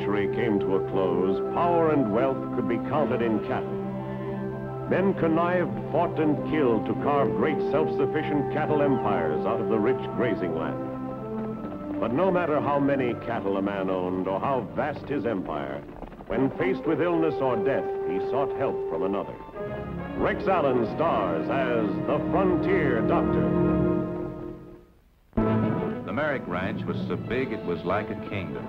century came to a close, power and wealth could be counted in cattle. Men connived, fought, and killed to carve great self-sufficient cattle empires out of the rich grazing land. But no matter how many cattle a man owned or how vast his empire, when faced with illness or death, he sought help from another. Rex Allen stars as the Frontier Doctor. The Merrick Ranch was so big it was like a kingdom.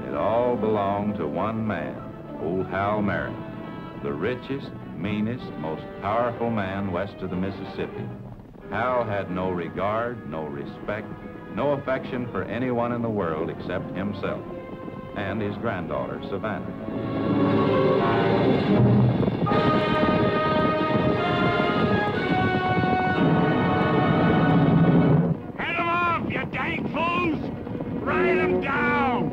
It all belonged to one man, old Hal Merrick, the richest, meanest, most powerful man west of the Mississippi. Hal had no regard, no respect, no affection for anyone in the world except himself and his granddaughter, Savannah. Head 'em off, you dang fools! Ride 'em down!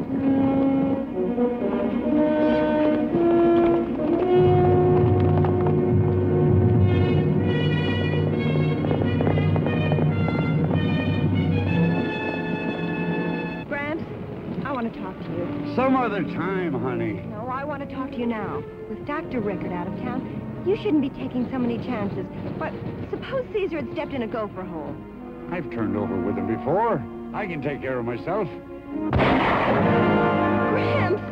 Some other time, honey. No, I want to talk to you now. With Dr. Rickard out of town, you shouldn't be taking so many chances. But suppose Caesar had stepped in a gopher hole. I've turned over with him before. I can take care of myself. Gramps!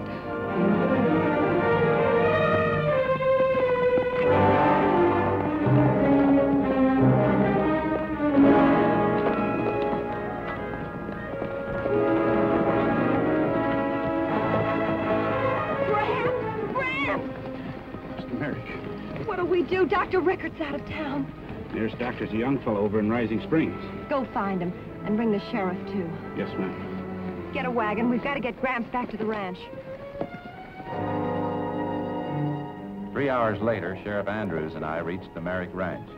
Do Dr. Rickard's out of town. There's Doctor's a young fellow over in Rising Springs. Go find him and bring the sheriff, too. Yes, ma'am. Get a wagon. We've got to get Gramps back to the ranch. 3 hours later, Sheriff Andrews and I reached the Merrick Ranch.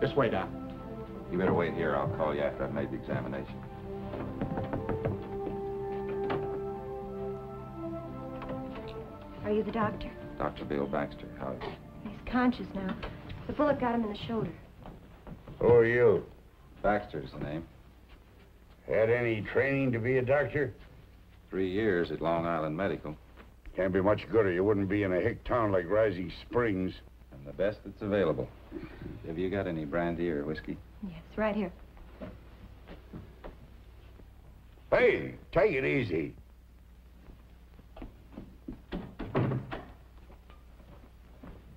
This way, Doc. You better wait here. I'll call you after I've made the examination. Are you the doctor? Dr. Bill Baxter. How is he? He's conscious now. The bullet got him in the shoulder. Who are you? Baxter's the name. Had any training to be a doctor? 3 years at Long Island Medical. Can't be much good or you wouldn't be in a hick town like Rising Springs. And the best that's available. Have you got any brandy or whiskey? Yes, right here. Hey, take it easy.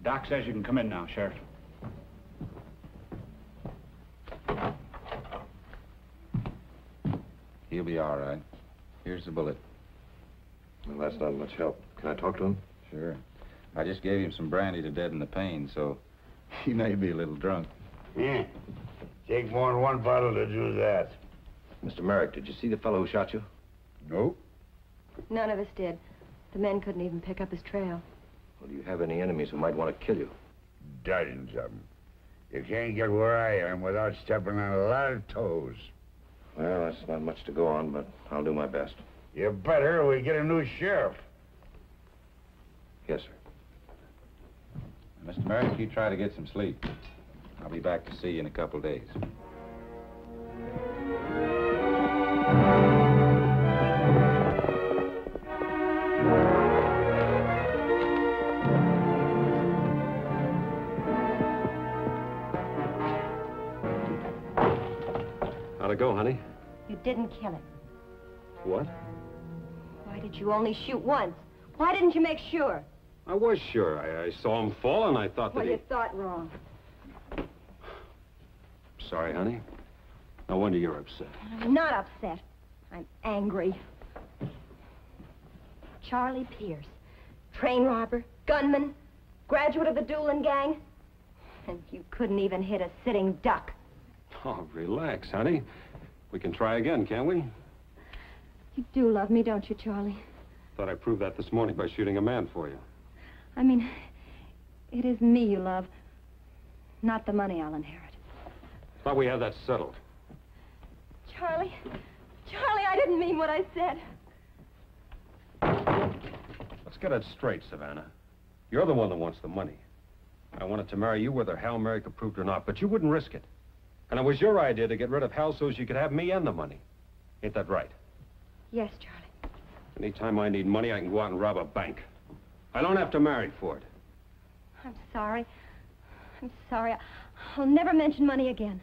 Doc says you can come in now, Sheriff. He'll be all right. Here's the bullet. Well, that's not much help. Can I talk to him? Sure. I just gave him some brandy to deaden the pain, so he may be a little drunk. Yeah. Take more than one bottle to do that. Mr. Merrick, did you see the fellow who shot you? Nope. None of us did. The men couldn't even pick up his trail. Well, do you have any enemies who might want to kill you? Dozens of them. You can't get where I am without stepping on a lot of toes. Well, that's not much to go on, but I'll do my best. You better, or we get a new sheriff. Yes, sir. Mr. Merrick, you try to get some sleep. I'll be back to see you in a couple of days. How'd it go, honey? You didn't kill him. What? Why did you only shoot once? Why didn't you make sure? I was sure. I saw him fall, and I thought that Well, you thought wrong. Sorry, honey. No wonder you're upset. I'm not upset. I'm angry. Charlie Pierce, train robber, gunman, graduate of the Doolin gang, and you couldn't even hit a sitting duck. Oh, relax, honey. We can try again, can't we? You do love me, don't you, Charlie? Thought I proved that this morning by shooting a man for you. I mean, it is me you love, not the money I'll inherit. Thought we had that settled. Charlie, Charlie, I didn't mean what I said. Let's get it straight, Savannah. You're the one that wants the money. I wanted to marry you whether Hal Merrick approved or not, but you wouldn't risk it. And it was your idea to get rid of Hal so as you could have me and the money. Ain't that right? Yes, Charlie. Anytime I need money, I can go out and rob a bank. I don't have to marry for it. I'm sorry. I'm sorry. I'll never mention money again.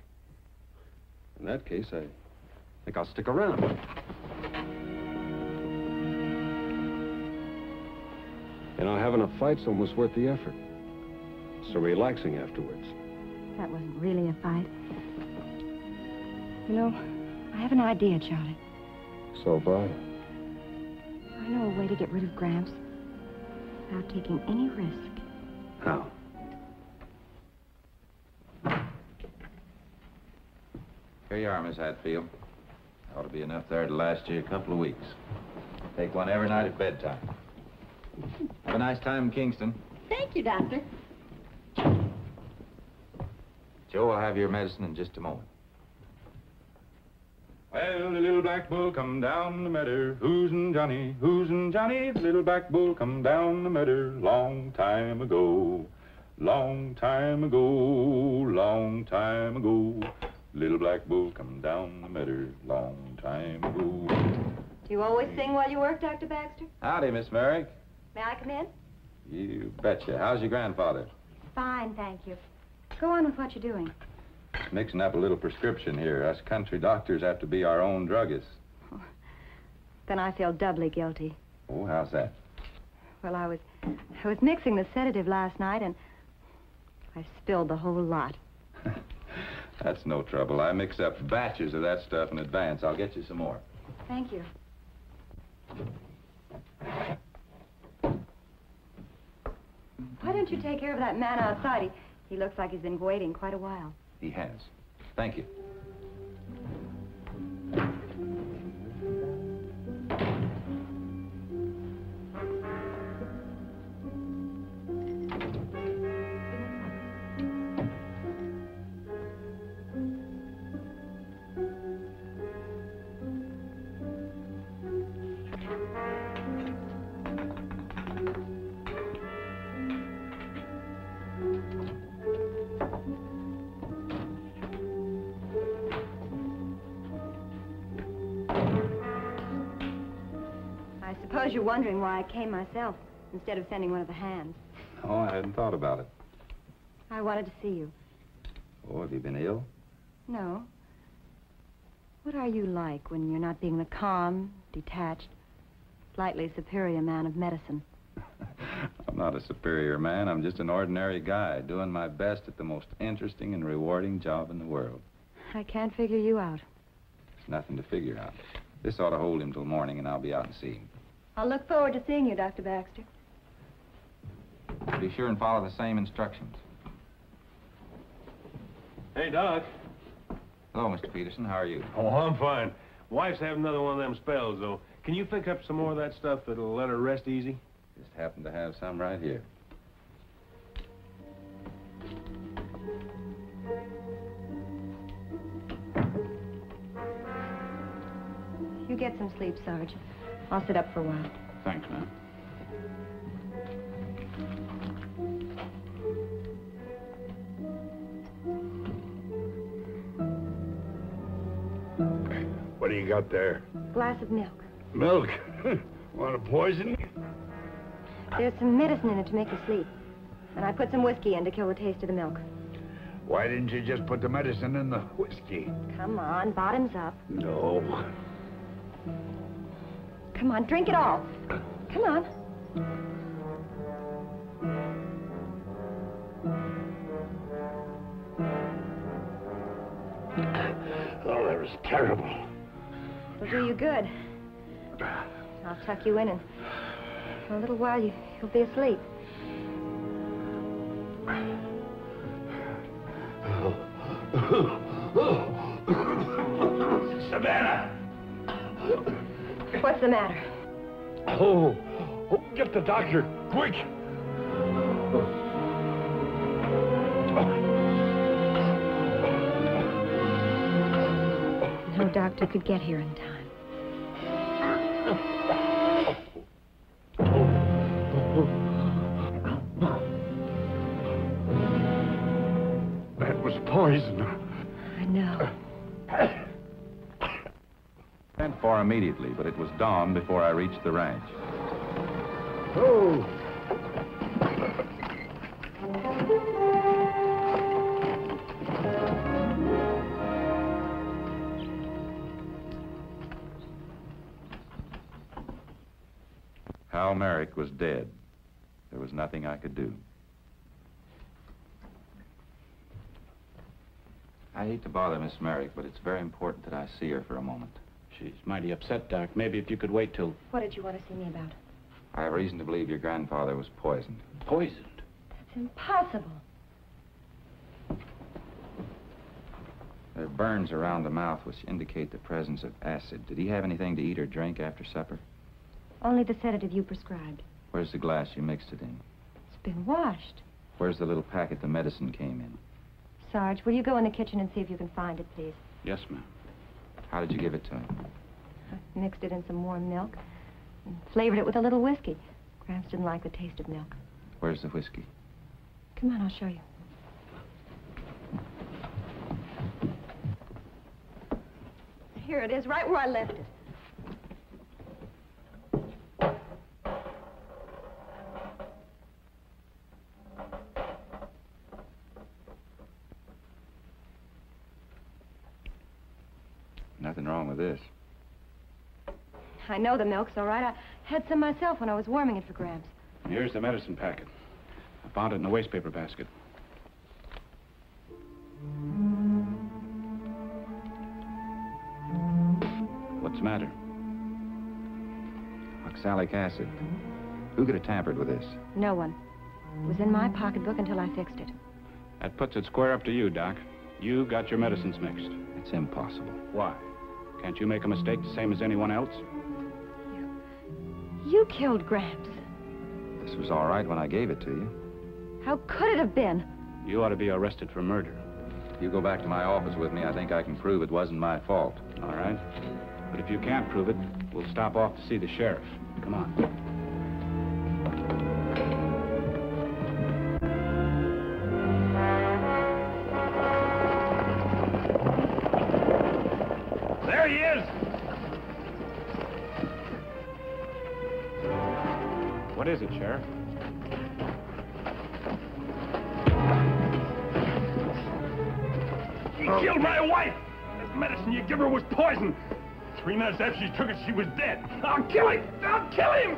In that case, I think I'll stick around. You know, having a fight's almost worth the effort. So relaxing afterwards. That wasn't really a fight. You know, I have an idea, Charlie. So have I. I know a way to get rid of Gramps without taking any risk. How? Here you are, Miss Hatfield. Ought to be enough there to last you a couple of weeks. Take one every night at bedtime. Have a nice time in Kingston. Thank you, Doctor. Joe will have your medicine in just a moment. Well, the little black bull come down the meadow. Who's and Johnny? The little black bull come down the meadow. Long time ago. Long time ago. Long time ago. Little black bull come down the meadow. Long time ago. Do you always sing while you work, Dr. Baxter? Howdy, Miss Merrick. May I come in? You betcha. How's your grandfather? Fine, thank you. Go on with what you're doing. Mixing up a little prescription here. Us country doctors have to be our own druggists. Then I feel doubly guilty. Oh, how's that? Well, I was mixing the sedative last night, and I spilled the whole lot. That's no trouble. I mix up batches of that stuff in advance. I'll get you some more. Thank you. Why don't you take care of that man outside? He looks like he's been waiting quite a while. He has. Thank you. I suppose you're wondering why I came myself instead of sending one of the hands. Oh, I hadn't thought about it. I wanted to see you. Oh, have you been ill? No. What are you like when you're not being the calm, detached, slightly superior man of medicine? I'm not a superior man. I'm just an ordinary guy doing my best at the most interesting and rewarding job in the world. I can't figure you out. There's nothing to figure out. This ought to hold him till morning, and I'll be out and see him. I'll look forward to seeing you, Dr. Baxter. Be sure and follow the same instructions. Hey, Doc. Hello, Mr. Peterson. How are you? Oh, I'm fine. Wife's having another one of them spells, though. Can you pick up some more of that stuff that'll let her rest easy? Just happen to have some right here. You get some sleep, Sarge. I'll sit up for a while. Thanks, ma'am. What do you got there? Glass of milk. Milk? Want to poison me? There's some medicine in it to make you sleep. And I put some whiskey in to kill the taste of the milk. Why didn't you just put the medicine in the whiskey? Come on, bottoms up. No. Come on, drink it all. Come on. Oh, that was terrible. It'll do you good. I'll tuck you in, and in a little while you'll be asleep. Savannah! What's the matter? Oh, get the doctor, quick! No doctor could get here in time. immediately, but it was dawn before I reached the ranch. Oh! Hal Merrick was dead. There was nothing I could do. I hate to bother Miss Merrick, but it's very important that I see her for a moment. She's mighty upset, Doc. Maybe if you could wait till... What did you want to see me about? I have reason to believe your grandfather was poisoned. Poisoned? That's impossible. There are burns around the mouth which indicate the presence of acid. Did he have anything to eat or drink after supper? Only the sedative you prescribed. Where's the glass you mixed it in? It's been washed. Where's the little packet the medicine came in? Sarge, will you go in the kitchen and see if you can find it, please? Yes, ma'am. How did you give it to him? I mixed it in some warm milk and flavored it with a little whiskey. Gramps didn't like the taste of milk. Where's the whiskey? Come on, I'll show you. Here it is, right where I left it. Nothing wrong with this. I know the milk's all right. I had some myself when I was warming it for Gramps. Here's the medicine packet. I found it in the wastepaper basket. What's the matter? Oxalic acid. Who could have tampered with this? No one. It was in my pocketbook until I fixed it. That puts it square up to you, Doc. You got your medicines mixed. It's impossible. Why? Can't you make a mistake the same as anyone else? You killed Gramps. This was all right when I gave it to you. How could it have been? You ought to be arrested for murder. If you go back to my office with me, I think I can prove it wasn't my fault. All right? But if you can't prove it, we'll stop off to see the sheriff. Come on. There he is! What is it, Sheriff? He killed my wife! This medicine you give her was poison. 3 minutes after she took it, she was dead. I'll kill him! I'll kill him!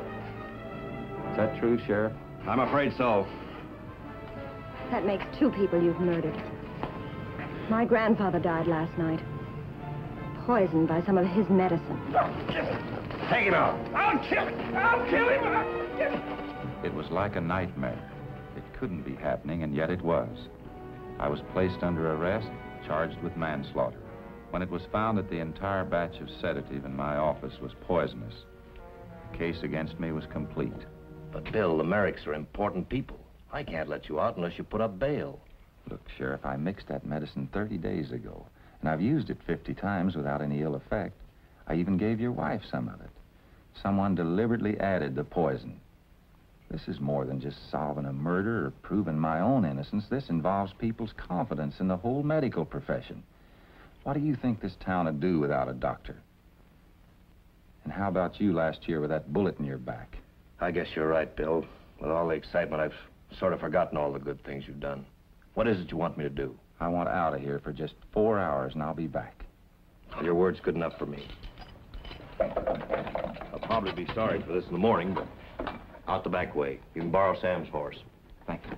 Is that true, Sheriff? I'm afraid so. That makes 2 people you've murdered. My grandfather died last night. Poisoned by some of his medicine. Take him out. I'll kill him! I'll kill him! I'll kill him! It was like a nightmare. It couldn't be happening, and yet it was. I was placed under arrest, charged with manslaughter. When it was found that the entire batch of sedative in my office was poisonous, the case against me was complete. But, Bill, the Merricks are important people. I can't let you out unless you put up bail. Look, Sheriff, I mixed that medicine 30 days ago, and I've used it 50 times without any ill effect. I even gave your wife some of it. Someone deliberately added the poison. This is more than just solving a murder or proving my own innocence. This involves people's confidence in the whole medical profession. What do you think this town would do without a doctor? And how about you last year with that bullet in your back? I guess you're right, Bill. With all the excitement, I've sort of forgotten all the good things you've done. What is it you want me to do? I want out of here for just 4 hours, and I'll be back. Your word's good enough for me. I'll probably be sorry for this in the morning, but out the back way. You can borrow Sam's horse. Thank you.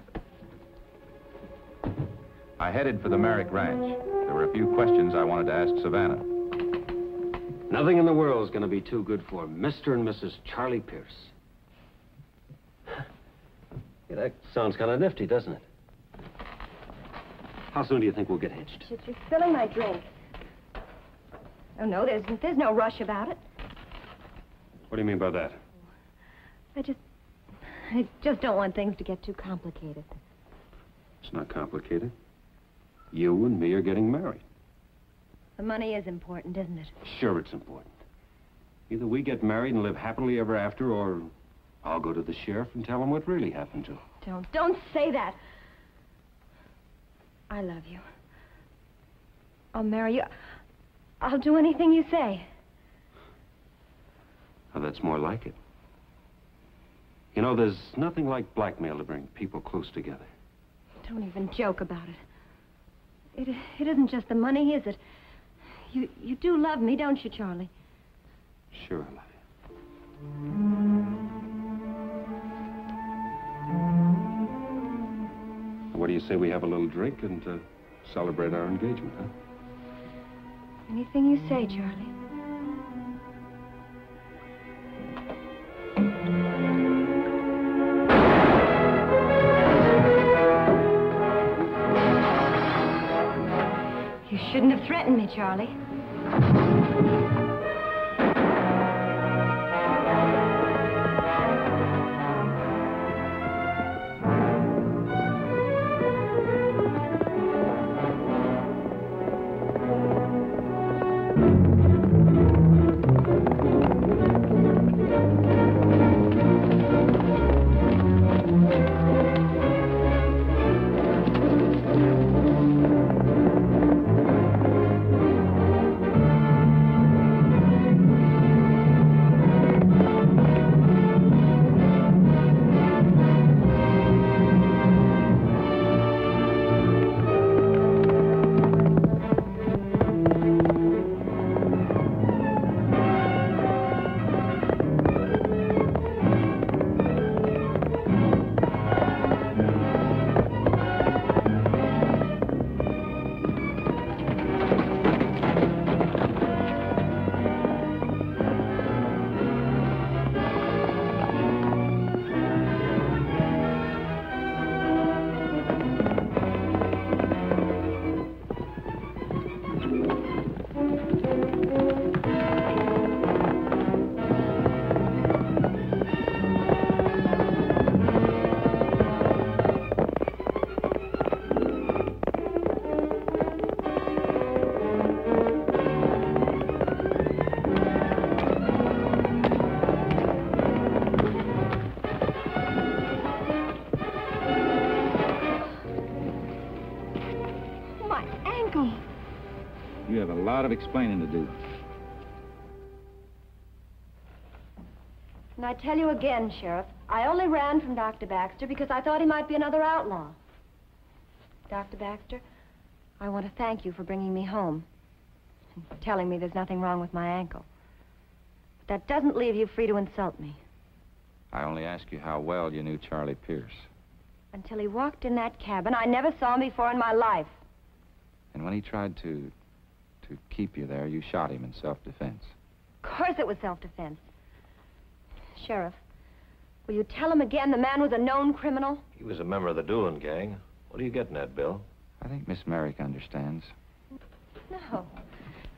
I headed for the Merrick Ranch. There were a few questions I wanted to ask Savannah. Nothing in the world is going to be too good for Mr. and Mrs. Charlie Pierce. Yeah, that sounds kind of nifty, doesn't it? How soon do you think we'll get hitched? You're spilling my drink. Oh, no, there's no rush about it. What do you mean by that? I just don't want things to get too complicated. It's not complicated. You and me are getting married. The money is important, isn't it? Sure, it's important. Either we get married and live happily ever after, or I'll go to the sheriff and tell him what really happened to him. Don't say that. I love you. I'll marry you. I'll do anything you say. Now, that's more like it. You know, there's nothing like blackmail to bring people close together. Don't even joke about it. It isn't just the money, is it? You do love me, don't you, Charlie? Sure, I love you. What do you say we have a little drink and celebrate our engagement, huh? Anything you say, Charlie. You shouldn't have threatened me, Charlie. You have a lot of explaining to do. And I tell you again, Sheriff, I only ran from Dr. Baxter because I thought he might be another outlaw. Dr. Baxter, I want to thank you for bringing me home and telling me there's nothing wrong with my ankle. But that doesn't leave you free to insult me. I only ask you how well you knew Charlie Pierce. Until he walked in that cabin, I never saw him before in my life. And when he tried to keep you there, you shot him in self-defense. Of course it was self-defense. Sheriff, will you tell him again the man was a known criminal? He was a member of the Doolin gang. What are you getting at, Bill? I think Miss Merrick understands. No.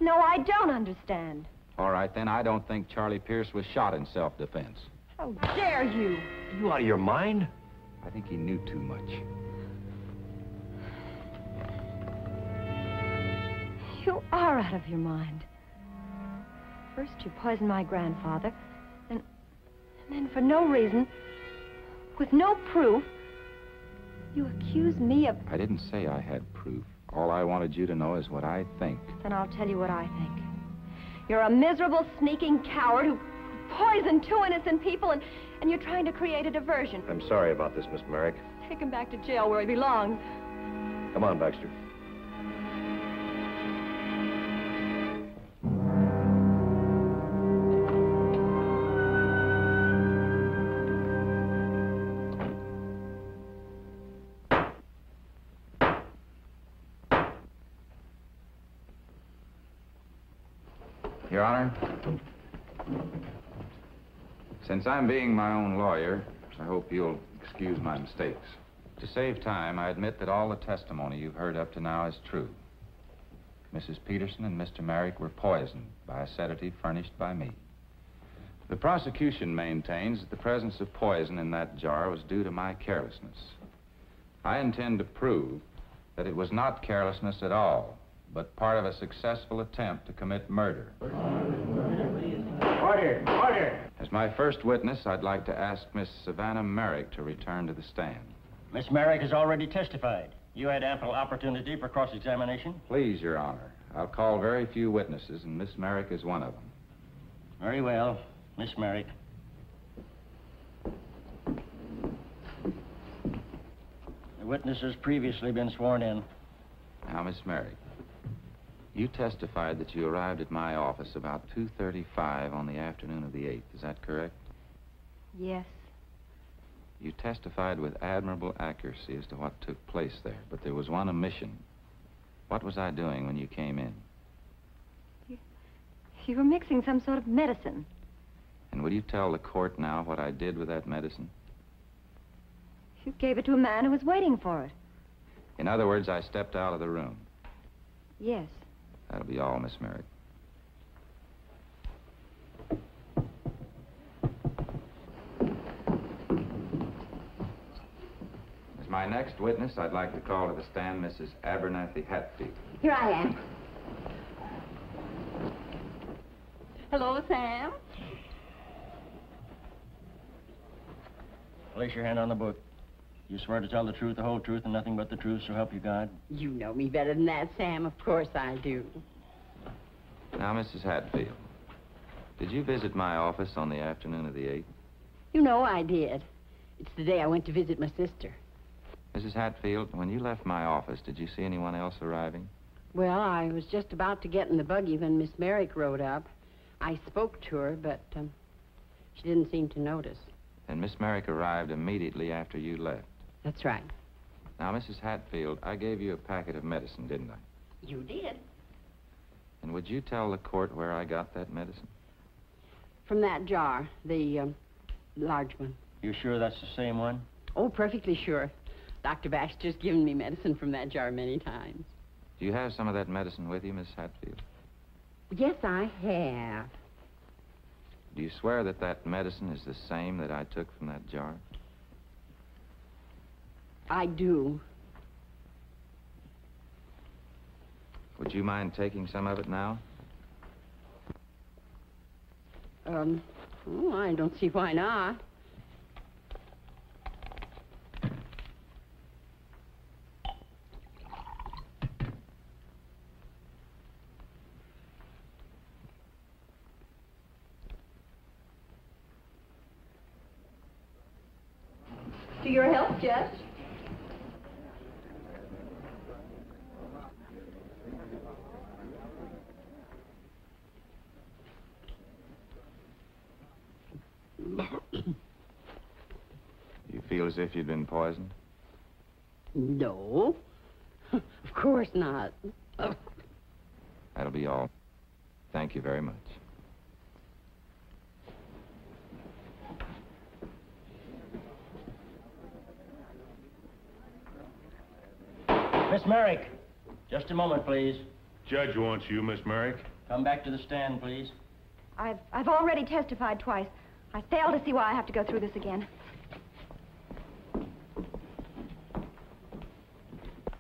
No, I don't understand. All right, then, I don't think Charlie Pierce was shot in self-defense. How dare you? Are you out of your mind? I think he knew too much. You are out of your mind. First you poisoned my grandfather, and then for no reason, with no proof, you accuse me of... I didn't say I had proof. All I wanted you to know is what I think. Then I'll tell you what I think. You're a miserable, sneaking coward who poisoned two innocent people, and you're trying to create a diversion. I'm sorry about this, Miss Merrick. Take him back to jail where he belongs. Come on, Baxter. Your Honor, since I'm being my own lawyer, I hope you'll excuse my mistakes. To save time, I admit that all the testimony you've heard up to now is true. Mrs. Peterson and Mr. Merrick were poisoned by a sedative furnished by me. The prosecution maintains that the presence of poison in that jar was due to my carelessness. I intend to prove that it was not carelessness at all, but part of a successful attempt to commit murder. Order! Order! As my first witness, I'd like to ask Miss Savannah Merrick to return to the stand. Miss Merrick has already testified. You had ample opportunity for cross-examination. Please, Your Honor. I'll call very few witnesses, and Miss Merrick is one of them. Very well. Miss Merrick. The witness has previously been sworn in. Now, Miss Merrick, you testified that you arrived at my office about 2:35 on the afternoon of the 8th. Is that correct? Yes. You testified with admirable accuracy as to what took place there, but there was one omission. What was I doing when you came in? You were mixing some sort of medicine. And will you tell the court now what I did with that medicine? You gave it to a man who was waiting for it. In other words, I stepped out of the room. Yes. That'll be all, Miss Merrick. As my next witness, I'd like to call to the stand Mrs. Abernathy Hatfield. Here I am. Hello, Sam. Place your hand on the book. You swear to tell the truth, the whole truth, and nothing but the truth, so help you God? You know me better than that, Sam. Of course I do. Now, Mrs. Hatfield, did you visit my office on the afternoon of the 8th? You know I did. It's the day I went to visit my sister. Mrs. Hatfield, when you left my office, did you see anyone else arriving? Well, I was just about to get in the buggy when Miss Merrick rode up. I spoke to her, but she didn't seem to notice. And Miss Merrick arrived immediately after you left. That's right. Now, Mrs. Hatfield, I gave you a packet of medicine, didn't I? You did. And would you tell the court where I got that medicine? From that jar, the large one. You sure that's the same one? Oh, perfectly sure. Dr. Baxter's given me medicine from that jar many times. Do you have some of that medicine with you, Miss Hatfield? Yes, I have. Do you swear that that medicine is the same that I took from that jar? I do. Would you mind taking some of it now? Oh, I don't see why not. To your health, Judge. You feel as if you'd been poisoned? No. Of course not. That'll be all. Thank you very much. Miss Merrick, just a moment, please. Judge wants you, Miss Merrick. Come back to the stand, please. I've already testified twice. I fail to see why I have to go through this again.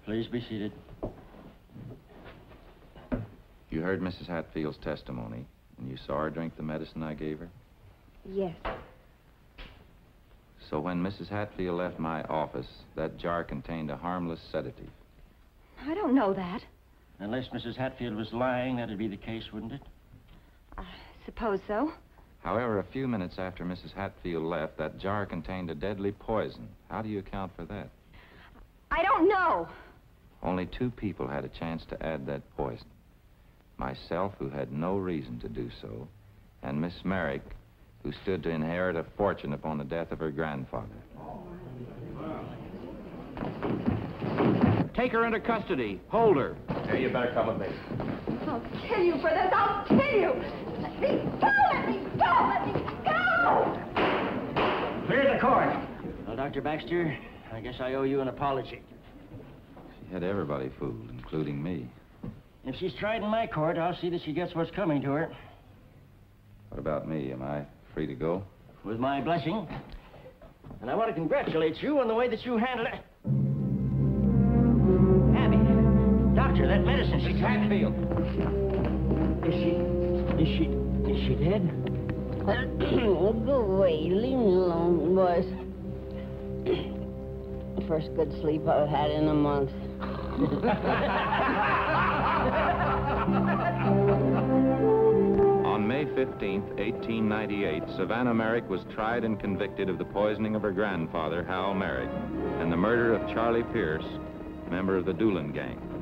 Please be seated. You heard Mrs. Hatfield's testimony, and you saw her drink the medicine I gave her? Yes. So when Mrs. Hatfield left my office, that jar contained a harmless sedative. I don't know that. Unless Mrs. Hatfield was lying, that'd be the case, wouldn't it? I suppose so. However, a few minutes after Mrs. Hatfield left, that jar contained a deadly poison. How do you account for that? I don't know. Only 2 people had a chance to add that poison. Myself, who had no reason to do so, and Miss Merrick, who stood to inherit a fortune upon the death of her grandfather. Take her into custody. Hold her. Hey, you better come with me. I'll kill you for this. I'll kill you. Let me go. Let me go. Let me go. Clear the court. Well, Dr. Baxter, I guess I owe you an apology. She had everybody fooled, including me. If she's tried in my court, I'll see that she gets what's coming to her. What about me? Am I free to go? With my blessing. And I want to congratulate you on the way that you handled it. Abby, doctor, that medicine she Hatfield. Is she dead? Oh, go away. Leave me alone, boys. First good sleep I've had in a month. On May 5th, 15th, 1898, Savannah Merrick was tried and convicted of the poisoning of her grandfather, Hal Merrick, and the murder of Charlie Pierce, member of the Doolin gang.